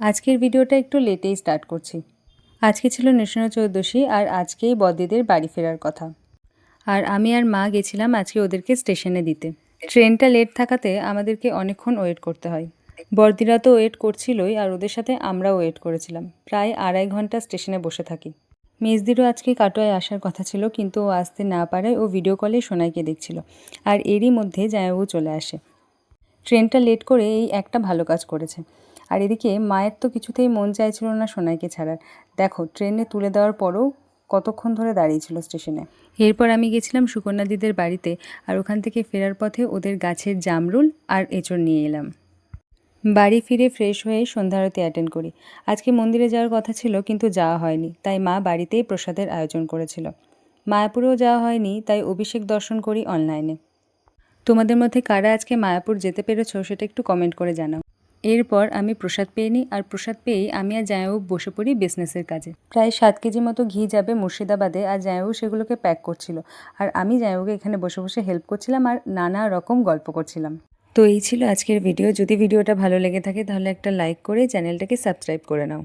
আজকের ভিডিওটা একটু লেটেই স্টার্ট করছি। আজকে ছিল নৃসিংহ চতুর্দশী আর আজকেই বদ্দিদের বাড়ি ফেরার কথা। আর আমি আর মা গেছিলাম আজকে ওদেরকে স্টেশনে দিতে। ট্রেনটা লেট থাকাতে আমাদেরকে অনেকক্ষণ ওয়েট করতে হয়। বর্দিরা তো ওয়েট করছিলই আর ওদের সাথে আমরাও ওয়েট করেছিলাম। প্রায় 2.5 ঘন্টা স্টেশনে বসে থাকি। মেজদিরও আজকে কাটোয়ায় আসার কথা ছিল, কিন্তু ও আসতে না পারায় ও ভিডিও কলে সোনাইকে দেখছিল। আর এরই মধ্যে জামাইবাবু চলে আসে। ট্রেনটা লেট করে এই একটা ভালো কাজ করেছে। আর এদিকে মায়ের তো কিছুতেই মন চাইছিল না সোনাইকে ছাড়ার। দেখো, ট্রেনে তুলে দেওয়ার পরও কতক্ষণ ধরে দাঁড়িয়েছিল স্টেশনে। এরপর আমি গেছিলাম সুকন্যাদিদের বাড়িতে, আর ওখান থেকে ফেরার পথে ওদের গাছের জামরুল আর এঁচড় নিয়ে এলাম। বাড়ি ফিরে ফ্রেশ হয়ে সন্ধ্যা আরতি অ্যাটেন্ড করি। আজকে মন্দিরে যাওয়ার কথা ছিল, কিন্তু যাওয়া হয়নি, তাই মা বাড়িতেই প্রসাদের আয়োজন করেছিল। মায়াপুরেও যাওয়া হয়নি, তাই অভিষেক দর্শন করি অনলাইনে। তোমাদের মধ্যে কারা আজকে মায়াপুর যেতে পেরেছো সেটা একটু কমেন্ট করে জানাও। এরপর আমি প্রসাদ পেয়ে নিই, আর প্রসাদ পেয়েই আমি আর জামাইবাবু বসে পড়ি বিজনেসের কাজে। প্রায় 7 কেজি মতো ঘি যাবে মুর্শিদাবাদে, আর জামাইবাবু সেগুলোকে প্যাক করছিল। আর আমি জামাইবাবুকে এখানে বসে বসে হেল্প করছিলাম আর নানা রকম গল্প করছিলাম। তো এই ছিল আজকের ভিডিও। যদি ভিডিওটা ভালো লেগে থাকে তাহলে একটা লাইক করে চ্যানেলটাকে সাবস্ক্রাইব করে নাও।